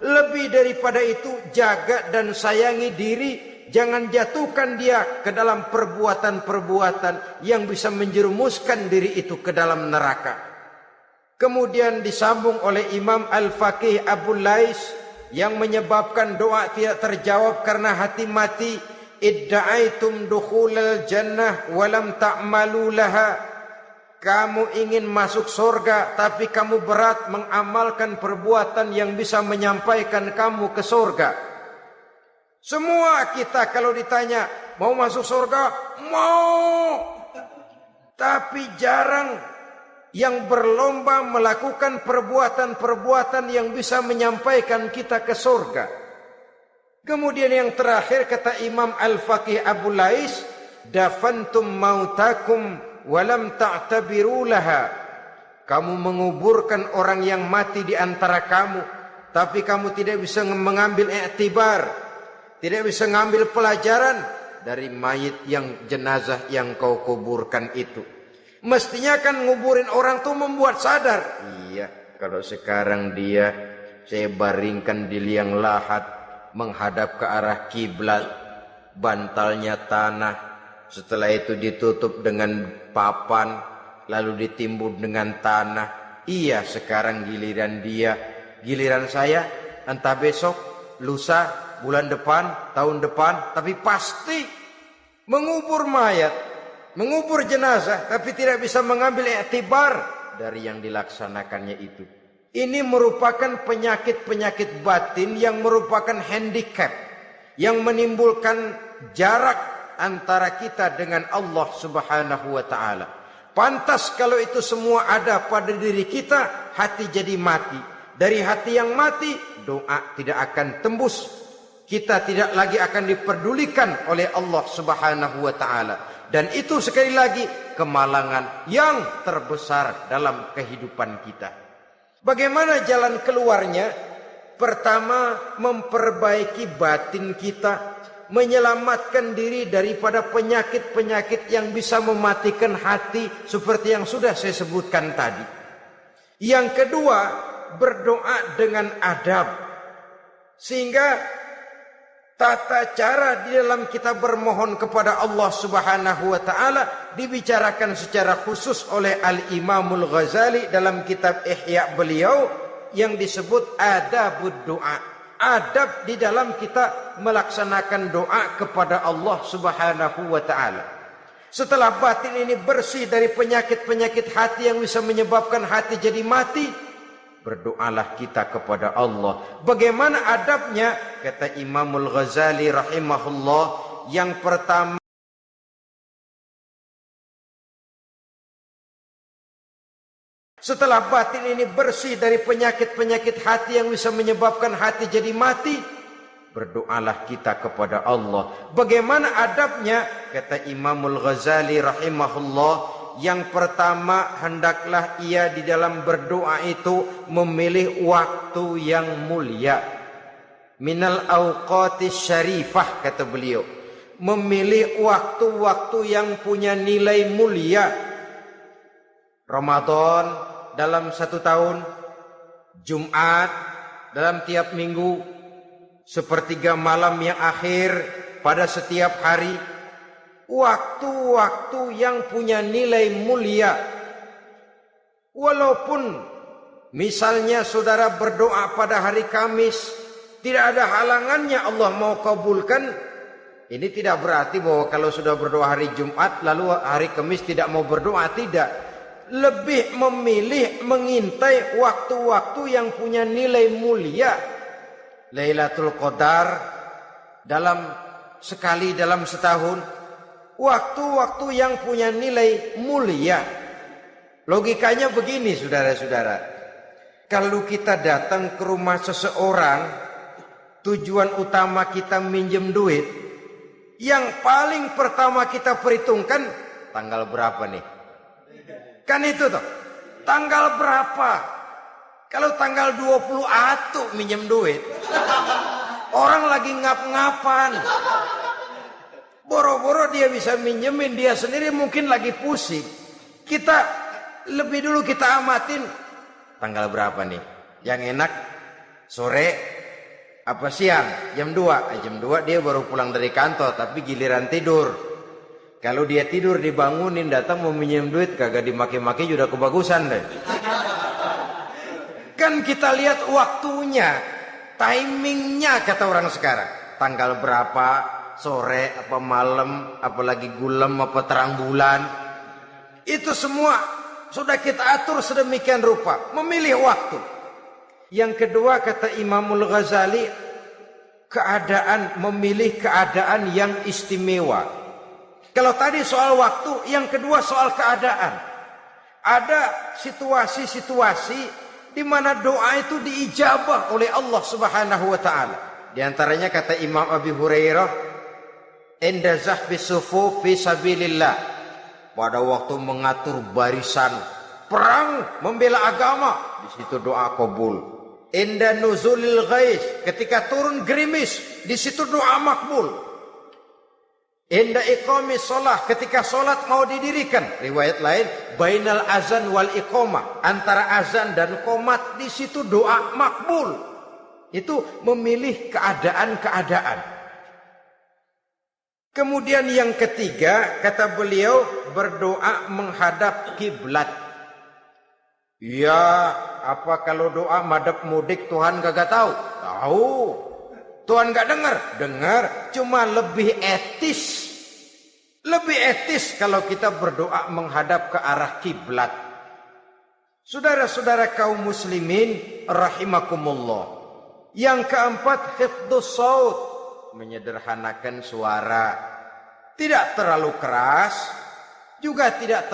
Lebih daripada itu, jaga dan sayangi diri. Jangan jatuhkan dia ke dalam perbuatan-perbuatan yang bisa menjerumuskan diri itu ke dalam neraka. Kemudian disambung oleh Imam Al-Faqih Abu Lais yang menyebabkan doa tidak terjawab karena hati mati. Idda'aitum dukhulal jannah walam ta'malu laha. Kamu ingin masuk surga tapi kamu berat mengamalkan perbuatan yang bisa menyampaikan kamu ke surga. Semua kita kalau ditanya mau masuk surga, mau. Tapi jarang yang berlomba melakukan perbuatan-perbuatan yang bisa menyampaikan kita ke surga. Kemudian yang terakhir kata Imam Al-Faqih Abu Lais, dafantum mautakum walam ta'tabiru laha. Kamu menguburkan orang yang mati di antara kamu, tapi kamu tidak bisa mengambil iktibar. Tidak bisa ngambil pelajaran dari mayit yang jenazah yang kau kuburkan itu. Mestinya kan nguburin orang tuh membuat sadar. Iya, kalau sekarang saya baringkan di liang lahat, menghadap ke arah kiblat, bantalnya tanah. Setelah itu ditutup dengan papan, lalu ditimbun dengan tanah. Iya, sekarang giliran dia, giliran saya, entah besok, lusa, bulan depan, tahun depan, tapi pasti mengubur mayat, mengubur jenazah, tapi tidak bisa mengambil iktibar dari yang dilaksanakannya itu. Ini merupakan penyakit-penyakit batin yang merupakan handicap, yang menimbulkan jarak antara kita dengan Allah Subhanahu wa ta'ala. Pantas kalau itu semua ada pada diri kita, hati jadi mati. Dari hati yang mati, doa tidak akan tembus. Kita tidak lagi akan diperdulikan oleh Allah Subhanahu wa ta'ala. Dan itu sekali lagi kemalangan yang terbesar dalam kehidupan kita. Bagaimana jalan keluarnya? pertama memperbaiki batin kita, menyelamatkan diri daripada penyakit-penyakit yang bisa mematikan hati seperti yang sudah saya sebutkan tadi. Yang kedua, berdoa dengan adab, sehingga tata cara di dalam kita bermohon kepada Allah Subhanahu wa taala dibicarakan secara khusus oleh Al-Imamul Ghazali dalam kitab Ihya beliau yang disebut adabud doa. Adab di dalam kita melaksanakan doa kepada Allah Subhanahu wa taala. Setelah batin ini bersih dari penyakit-penyakit hati yang bisa menyebabkan hati jadi mati, berdoalah kita kepada Allah. Bagaimana adabnya? Kata Imamul Ghazali rahimahullah, yang pertama, setelah batin ini bersih dari penyakit-penyakit hati yang bisa menyebabkan hati jadi mati, berdoalah kita kepada Allah. Bagaimana adabnya? Kata Imamul Ghazali rahimahullah, yang pertama, hendaklah ia di dalam berdoa itu memilih waktu yang mulia. Minal awqatis syarifah, kata beliau. Memilih waktu-waktu yang punya nilai mulia. Ramadan dalam 1 tahun, Jumat dalam tiap minggu, sepertiga malam yang akhir pada setiap hari. Waktu-waktu yang punya nilai mulia. Walaupun misalnya saudara berdoa pada hari Kamis, tidak ada halangannya Allah mau kabulkan. Ini tidak berarti bahwa kalau sudah berdoa hari Jumat lalu hari Kamis tidak mau berdoa, tidak. Lebih memilih mengintai waktu-waktu yang punya nilai mulia. Lailatul Qadar sekali dalam setahun. Waktu-waktu yang punya nilai mulia. Logikanya begini, saudara-saudara. Kalau kita datang ke rumah seseorang, tujuan utama kita minjem duit, yang paling pertama kita perhitungkan tanggal berapa nih? Kan itu toh, tanggal berapa? Kalau tanggal 20 atuh minjem duit, orang lagi ngap-ngapan. Boro-boro dia bisa minjemin, dia sendiri mungkin lagi pusing. Kita lebih dulu kita amatin tanggal berapa nih? Yang enak sore apa siang? Jam 2. Jam 2 dia baru pulang dari kantor, tapi giliran tidur. Kalau dia tidur dibangunin datang mau minjem duit, kagak dimaki-maki sudah kebagusan deh. Kan kita lihat waktunya, timingnya kata orang sekarang. Tanggal berapa, sore apa malam, apalagi gulam apa terang bulan. Itu semua sudah kita atur sedemikian rupa, memilih waktu. Yang kedua kata Imamul Ghazali, memilih keadaan yang istimewa. Kalau tadi soal waktu, yang kedua soal keadaan. Ada situasi-situasi di mana doa itu diijabah oleh Allah Subhanahu wa taala. Di antaranya kata Imam Abi Hurairah, "Inda zahbi sufuf fi sabilillah." Pada waktu mengatur barisan perang membela agama, di situ doa kabul. Inda nuzulil ghais, ketika turun gerimis, di situ doa makbul. Inda iqamis shalah, ketika salat mau didirikan, riwayat lain bainal azan wal iqamah, antara azan dan qomat, di situ doa makbul. Itu memilih keadaan-keadaan. Kemudian yang ketiga kata beliau, berdoa menghadap kiblat. Ya, apa kalau doa madhab mudik Tuhan kagak tahu? Tahu. Tuhan gak dengar? Dengar, cuma lebih etis. Lebih etis kalau kita berdoa menghadap ke arah kiblat. Saudara-saudara kaum muslimin rahimakumullah. Yang keempat, hifdzus shaut, menyederhanakan suara. Tidak terlalu keras, juga tidak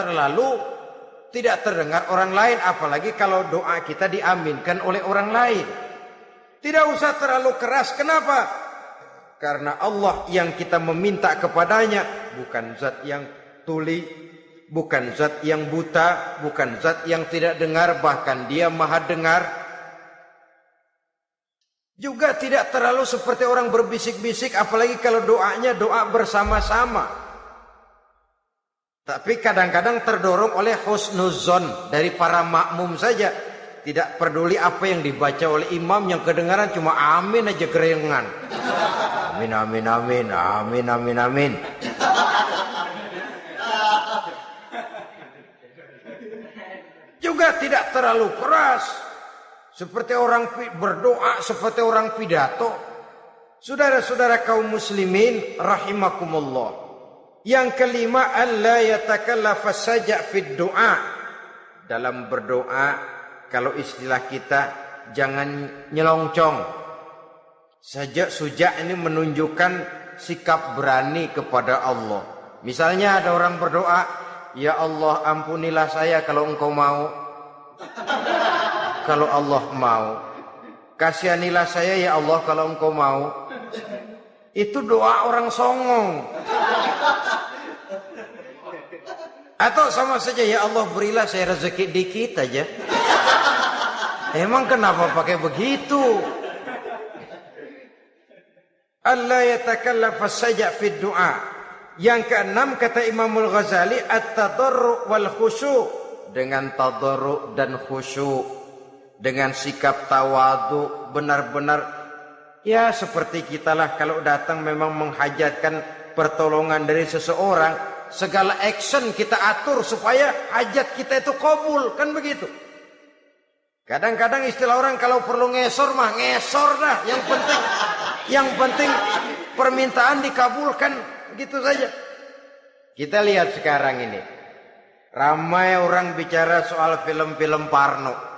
terdengar orang lain, apalagi kalau doa kita diaminkan oleh orang lain. Tidak usah terlalu keras. Kenapa? Karena Allah yang kita meminta kepadanya bukan zat yang tuli, bukan zat yang buta, bukan zat yang tidak dengar, bahkan Dia Maha dengar. Juga tidak terlalu seperti orang berbisik-bisik, apalagi kalau doanya doa bersama-sama. Tapi kadang-kadang terdorong oleh husnuzon dari para makmum saja. Tidak peduli apa yang dibaca oleh imam, yang kedengaran cuma amin aja gerengan. Amin, amin, amin, amin, amin, amin. Juga tidak terlalu keras, seperti orang berdoa, seperti orang pidato. Saudara-saudara kaum muslimin rahimakumullah. Yang kelima, alla yatakallafa saja' fid du'a. Dalam berdoa, kalau istilah kita, jangan nyelongcong. Sajak sujak ini menunjukkan sikap berani kepada Allah. Misalnya ada orang berdoa, ya Allah ampunilah saya kalau engkau mau. Kalau Allah mau. Kasihanilah saya ya Allah kalau engkau mau. Itu doa orang songong. Atau sama saja, ya Allah berilah saya rezeki dikit aja. Emang kenapa pakai begitu? Allah yatakallafa saja fid du'a. Yang keenam kata Imamul Ghazali, at-tadarru' wal khusyu'. Dengan tadarru' dan khusyuk, dengan sikap tawadu, benar-benar ya seperti kitalah kalau datang memang menghajatkan pertolongan dari seseorang, segala action kita atur supaya hajat kita itu kabul, kan begitu. Kadang-kadang istilah orang kalau perlu ngesor mah ngesor dah, yang penting permintaan dikabulkan, gitu saja. Kita lihat sekarang ini, ramai orang bicara soal film-film Parno.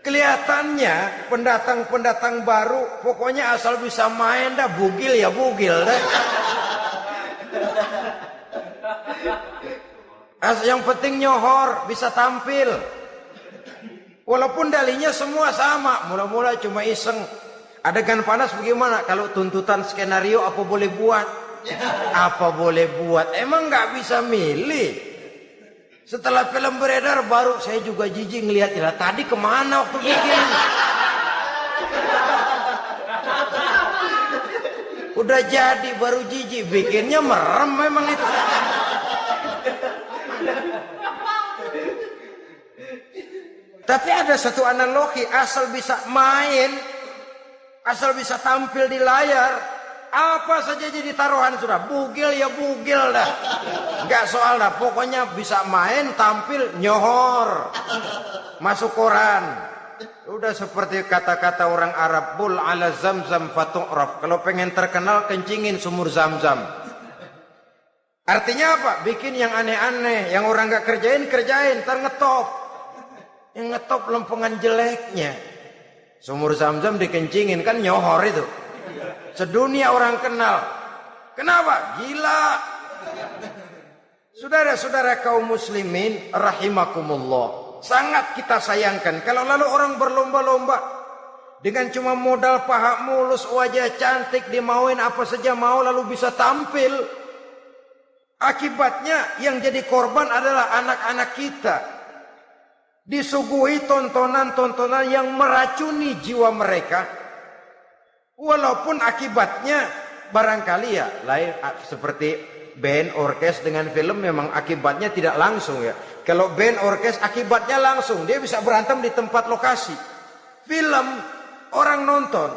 Kelihatannya pendatang-pendatang baru, pokoknya asal bisa main dah, bugil ya bugil dah. Yang penting nyohor, bisa tampil. Walaupun dalihnya semua sama, mula-mula cuma iseng. Adegan panas bagaimana? Kalau tuntutan skenario apa boleh buat? Apa boleh buat? Emang nggak bisa milih. Setelah film beredar baru saya juga jijik ngelihat, ya tadi kemana waktu bikin? Udah jadi baru jijik, bikinnya merem memang itu. Tapi ada satu analogi, asal bisa main, asal bisa tampil di layar, apa saja jadi taruhan sudah. Bugil ya bugil dah, nggak soal dah, pokoknya bisa main, tampil, nyohor, masuk koran. Udah seperti kata-kata orang Arab, bul ala zamzam fatu'raf. Kalau pengen terkenal kencingin sumur Zamzam. Artinya apa? Bikin yang aneh-aneh, yang orang nggak kerjain, ntar ngetop. Yang ngetop lempengan jeleknya. Sumur Zamzam dikencingin, kan nyohor itu. Sedunia orang kenal. Kenapa? Gila. Saudara-saudara kaum muslimin rahimakumullah, sangat kita sayangkan kalau lalu orang berlomba-lomba dengan cuma modal paha mulus, wajah cantik, dimauin apa saja mau, lalu bisa tampil. Akibatnya yang jadi korban adalah anak-anak kita. Disuguhi tontonan-tontonan yang meracuni jiwa mereka. Walaupun akibatnya barangkali ya lain, seperti band orkes dengan film memang akibatnya tidak langsung ya. Kalau band orkes akibatnya langsung, dia bisa berantem di tempat lokasi. Film orang nonton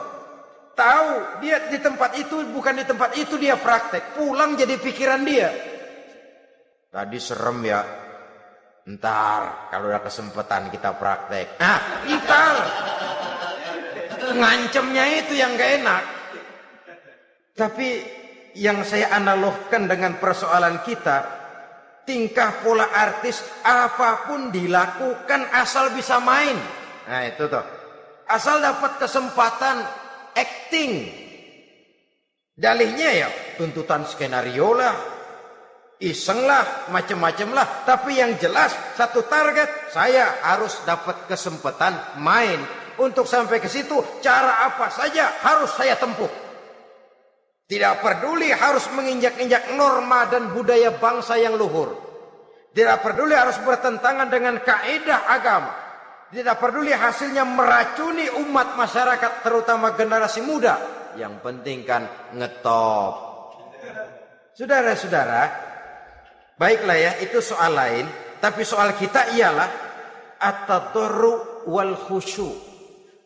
tahu dia di tempat itu, bukan di tempat itu dia praktek, pulang jadi pikiran dia. Tadi serem ya. Ntar kalau udah kesempatan kita praktek. Ntar ngancemnya itu yang gak enak. Tapi yang saya analogkan dengan persoalan kita, tingkah pola artis apapun dilakukan asal bisa main. Nah itu tuh, asal dapat kesempatan acting. Dalihnya ya tuntutan skenario lah, iseng lah, macem-macem lah. Tapi yang jelas satu target, saya harus dapat kesempatan main. Untuk sampai ke situ, cara apa saja harus saya tempuh. Tidak peduli harus menginjak-injak norma dan budaya bangsa yang luhur. Tidak peduli harus bertentangan dengan kaidah agama. Tidak peduli hasilnya meracuni umat masyarakat, terutama generasi muda. Yang penting kan ngetop. Saudara-saudara, baiklah ya, itu soal lain. Tapi soal kita ialah at-tadarru wal khusyu.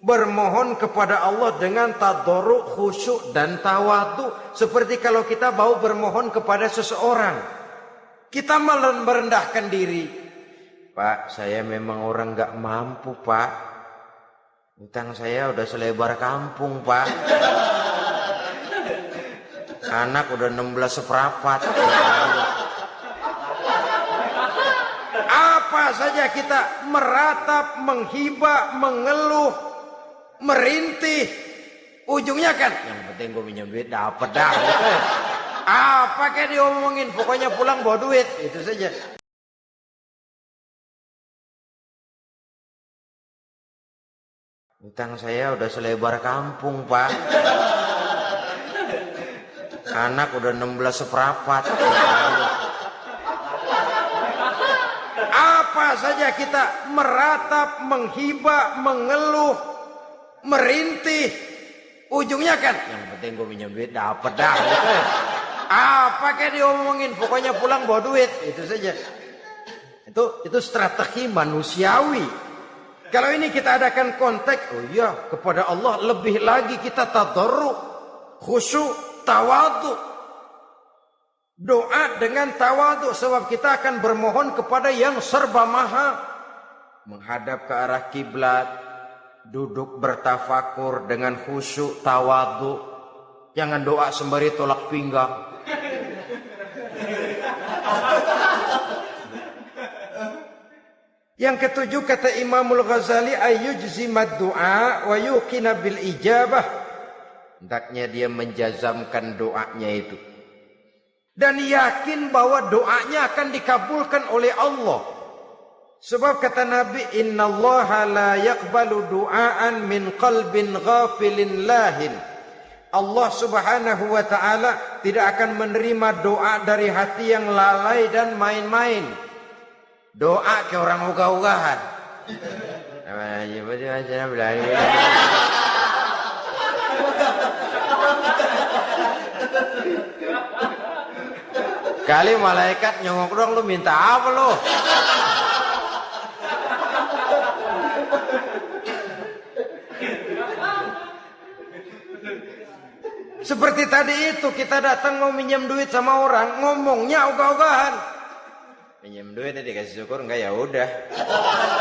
Bermohon kepada Allah dengan tadarru, khusyuk dan tawadhu. Seperti kalau kita mau bermohon kepada seseorang, kita malah merendahkan diri. Pak, saya memang orang gak mampu, Pak. Utang saya udah selebar kampung, Pak. Anak udah 16 seperempat. Apa saja kita meratap, menghibah, mengeluh, merintih. Ujungnya kan, yang penting gue minjem duit dapet dah. Gitu. Apa kayak diomongin, pokoknya pulang bawa duit. Itu saja. Utang saya udah selebar kampung, Pak. Anak udah 16 seperempat. Apa saja kita meratap, menghibah, mengeluh, merintih. Ujungnya kan, yang penting gue minjem duit dapet dah. Gitu. Apa kayak diomongin, pokoknya pulang bawa duit. Itu saja. Itu strategi manusiawi. Kalau ini kita adakan konteks, oh iya, kepada Allah lebih lagi kita tadarru, khusyuk, tawadhu. Doa dengan tawadhu, sebab kita akan bermohon kepada yang serba maha. Menghadap ke arah kiblat, duduk bertafakur dengan khusyuk, tawadhu. Jangan doa sembari tolak pinggang. Yang ketujuh kata Imamul Ghazali, ayyujzimad du'a wa yuqina bil ijabah. Hendaknya dia menjazamkan doanya itu dan yakin bahwa doanya akan dikabulkan oleh Allah. Sebab kata Nabi, innallaha la yaqbalu du'aan min qalbin ghafilin lahin. Allah Subhanahu wa taala tidak akan menerima doa dari hati yang lalai dan main-main. Doa ke orang ugah-ugahan. Kali malaikat nyongok dong, lu minta apa lu? Seperti tadi itu, kita datang mau minjem duit sama orang, ngomongnya ogah-ogahan. Minjem duit dikasih syukur, enggak ya udah.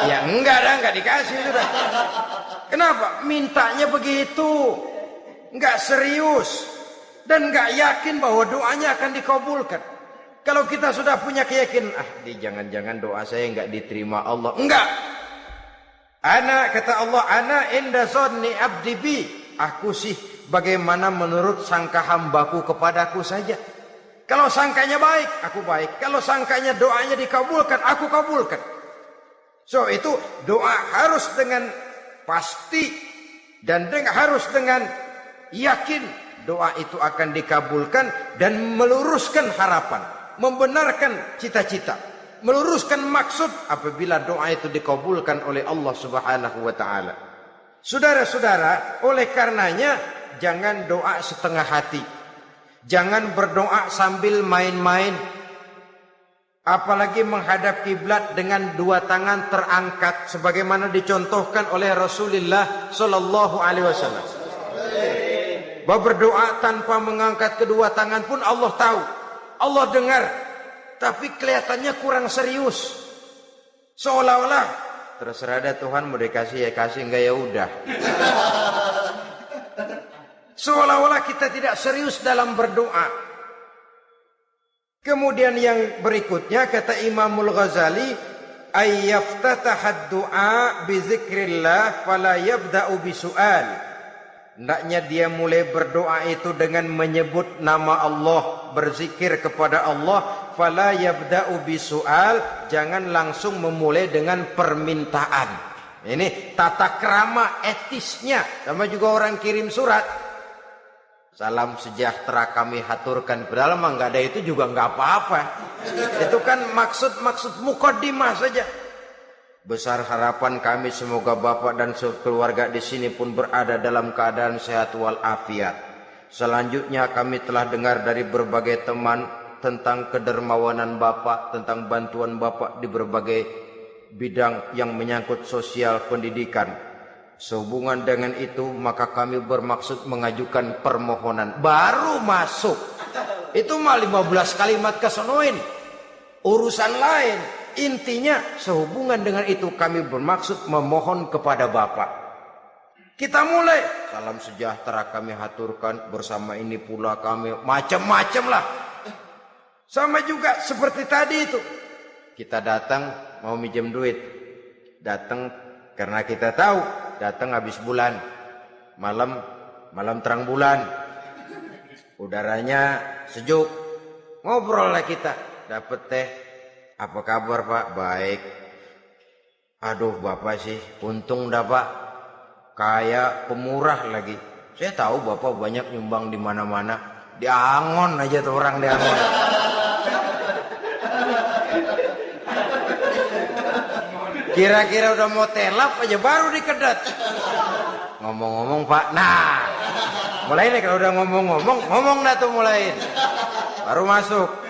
Ya enggak dah, enggak dikasih sudah. Kenapa? Mintanya begitu. Enggak serius dan enggak yakin bahwa doanya akan dikabulkan. Kalau kita sudah punya keyakinan, jangan-jangan doa saya enggak diterima Allah. Enggak. Ana, kata Allah, ana inda zanni abdi bi. Aku sih bagaimana menurut sangka hambaku kepadaku saja. Kalau sangkanya baik, aku baik. Kalau sangkanya doanya dikabulkan, aku kabulkan. So itu doa harus dengan pasti dan harus dengan yakin doa itu akan dikabulkan dan meluruskan harapan, membenarkan cita-cita, meluruskan maksud apabila doa itu dikabulkan oleh Allah Subhanahu wa taala. Saudara-saudara, oleh karenanya jangan doa setengah hati. Jangan berdoa sambil main-main. Apalagi menghadap kiblat dengan dua tangan terangkat sebagaimana dicontohkan oleh Rasulullah sallallahu alaihi wasallam. Bahwa berdoa tanpa mengangkat kedua tangan pun Allah tahu. Allah dengar. Tapi kelihatannya kurang serius. Seolah-olah terserah ada Tuhan mau dikasih ya kasih, enggak ya udah. Seolah-olah kita tidak serius dalam berdoa. Kemudian yang berikutnya kata Imamul Ghazali, ayyaftatahad du'a bi zikrillah fala yabda'u bisu'al. Hendaknya dia mulai berdoa itu dengan menyebut nama Allah, berzikir kepada Allah, fala yabda'u bisu'al, jangan langsung memulai dengan permintaan. Ini tata krama etisnya. Sama juga orang kirim surat, salam sejahtera kami haturkan, padahal mah nggak ada itu juga nggak apa-apa. Itu kan maksud mukaddimah saja. Besar harapan kami semoga Bapak dan keluarga di sini pun berada dalam keadaan sehat walafiat. Selanjutnya kami telah dengar dari berbagai teman tentang kedermawanan Bapak, tentang bantuan Bapak di berbagai bidang yang menyangkut sosial pendidikan. Sehubungan dengan itu maka kami bermaksud mengajukan permohonan. Baru masuk itu mah 15 kalimat kesonoin, urusan lain. Intinya sehubungan dengan itu kami bermaksud memohon kepada Bapak. Kita mulai. Salam sejahtera kami haturkan, bersama ini pula kami macam-macam lah. Sama juga seperti tadi itu. Kita datang mau minjem duit. Datang karena kita tahu datang habis bulan. Malam terang bulan. Udaranya sejuk. Ngobrol lah kita. Dapat teh. Apa kabar Pak? Baik. Aduh Bapak sih untung dah Pak. Kayak pemurah lagi. Saya tahu Bapak banyak nyumbang di mana-mana. Di Angon aja tuh orang di Angon. Kira-kira udah mau telap aja baru dikedat. Ngomong-ngomong Pak. Nah. Mulai nih kalau udah ngomong dah tuh mulai. Baru masuk.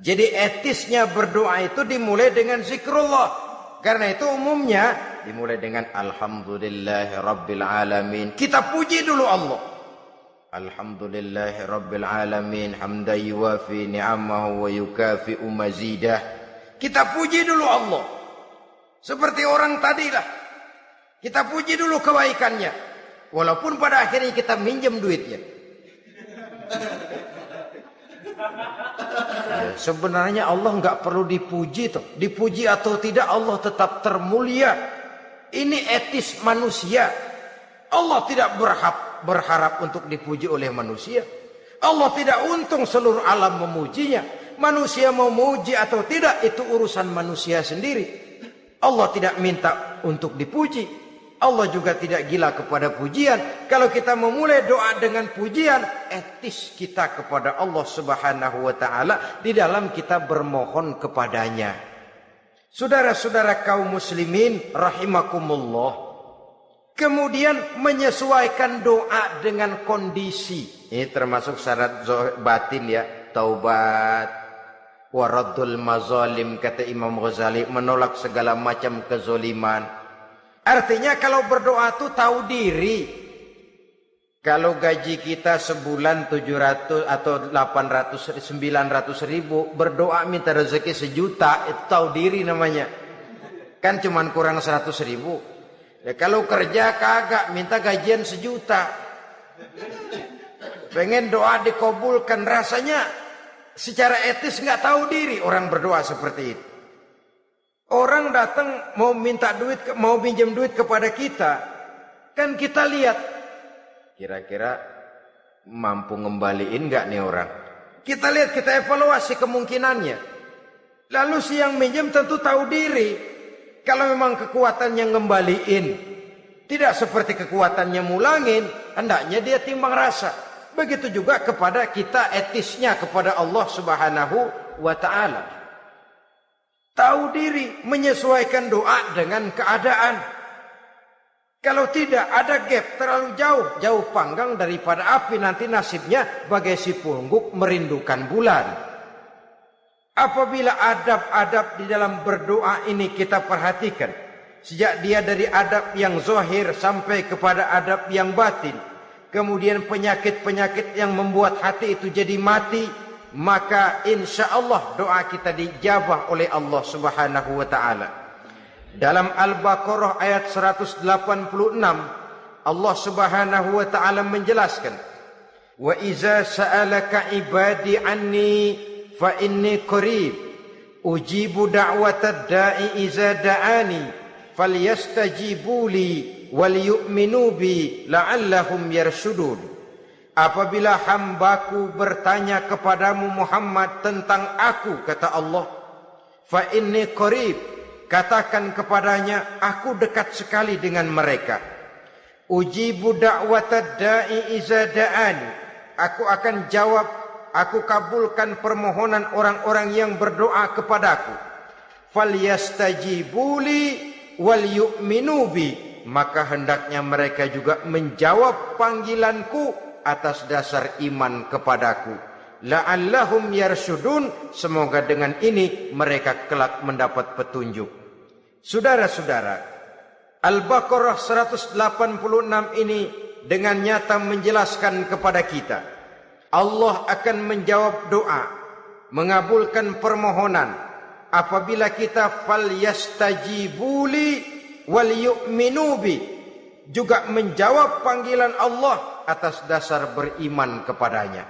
Jadi etisnya berdoa itu dimulai dengan zikrullah. Karena itu umumnya dimulai dengan Alhamdulillahi Rabbil Alamin. Kita puji dulu Allah. Alhamdulillahi Rabbil Alamin. Hamdan yuwafi ni'amahu wa yukafi'u mazidah. Kita puji dulu Allah. Seperti orang tadilah. Kita puji dulu kebaikannya. Walaupun pada akhirnya kita minjem duitnya. Sebenarnya Allah nggak perlu dipuji toh. Dipuji atau tidak Allah tetap termulia. Ini etis manusia. Allah tidak berharap untuk dipuji oleh manusia. Allah tidak untung seluruh alam memujinya. Manusia mau memuji atau tidak itu urusan manusia sendiri. Allah tidak minta untuk dipuji. Allah juga tidak gila kepada pujian. Kalau kita memulai doa dengan pujian, etis kita kepada Allah Subhanahu wa taala di dalam kita bermohon kepadanya. Saudara-saudara kaum muslimin rahimakumullah. Kemudian menyesuaikan doa dengan kondisi. Ini termasuk syarat batin ya, taubat, waraddul mazalim kata Imam Ghazali, menolak segala macam kezoliman. Artinya kalau berdoa itu tahu diri. Kalau gaji kita sebulan 700 atau 800, 900 ribu. Berdoa minta rezeki 1 juta. Itu tahu diri namanya. Kan cuman kurang 100 ribu. Ya, kalau kerja kagak minta gajian 1 juta. Pengen doa dikabulkan. Rasanya secara etis nggak tahu diri orang berdoa seperti itu. Orang datang mau minta duit, mau pinjam duit kepada kita. Kan kita lihat. Kira-kira mampu ngembaliin nggak nih orang. Kita lihat, kita evaluasi kemungkinannya. Lalu si yang minjem tentu tahu diri. Kalau memang kekuatannya ngembaliin. Tidak seperti kekuatannya mulangin. Hendaknya dia timbang rasa. Begitu juga kepada kita etisnya kepada Allah Subhanahu wa ta'ala. Tahu diri, menyesuaikan doa dengan keadaan. Kalau tidak ada gap terlalu jauh panggang daripada api, nanti nasibnya bagai si pungguk merindukan bulan. Apabila adab-adab di dalam berdoa ini kita perhatikan, sejak dia dari adab yang zahir sampai kepada adab yang batin, kemudian penyakit-penyakit yang membuat hati itu jadi mati, maka insya Allah doa kita dijabah oleh Allah Subhanahu wa ta'ala. Dalam Al-Baqarah ayat 186 Allah Subhanahu wa ta'ala menjelaskan, wa iza sa'alaka ibadi anni fa inni qarib ujibu da'watad da'i iza da'ani falyastajibu li wal yu'minu bi la'allahum yarshudun. Apabila hambaku bertanya kepadamu Muhammad tentang aku, kata Allah, fa inni qarib, katakan kepadanya aku dekat sekali dengan mereka. Ujibu da'watad da'i iza da'ani, aku akan jawab aku kabulkan permohonan orang-orang yang berdoa kepadaku. Falyastajibuli wal yu'minu bi, maka hendaknya mereka juga menjawab panggilanku atas dasar iman kepadaku. La'allahum yarsyudun, semoga dengan ini mereka kelak mendapat petunjuk. Saudara-saudara, Al-Baqarah 186 ini dengan nyata menjelaskan kepada kita, Allah akan menjawab doa, mengabulkan permohonan apabila kita falyastajibuli wal yu'minu bi, juga menjawab panggilan Allah atas dasar beriman kepadanya.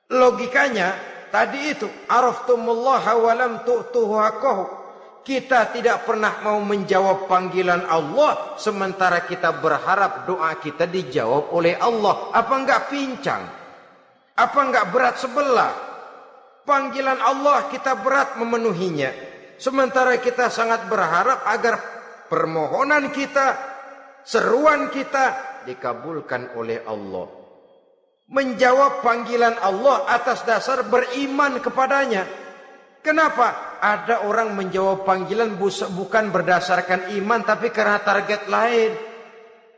Logikanya tadi itu, araftumullaha wa lam tu'tuhu haqqahu. Kita tidak pernah mau menjawab panggilan Allah sementara kita berharap doa kita dijawab oleh Allah. Apa enggak pincang? Apa enggak berat sebelah? Panggilan Allah kita berat memenuhinya, sementara kita sangat berharap agar permohonan kita, seruan kita dikabulkan oleh Allah. Menjawab panggilan Allah atas dasar beriman kepadanya. Kenapa? Ada orang menjawab panggilan bukan berdasarkan iman, tapi karena target lain.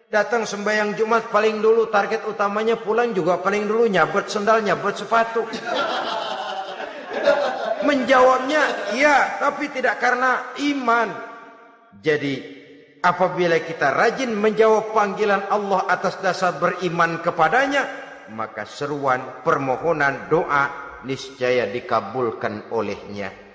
Datang sembahyang Jumat paling dulu, target utamanya pulang juga paling dulu nyabet sendal, nyabet sepatu. Menjawabnya iya, tapi tidak karena iman. Jadi apabila kita rajin menjawab panggilan Allah atas dasar beriman kepadanya, maka seruan, permohonan, doa niscaya dikabulkan olehnya.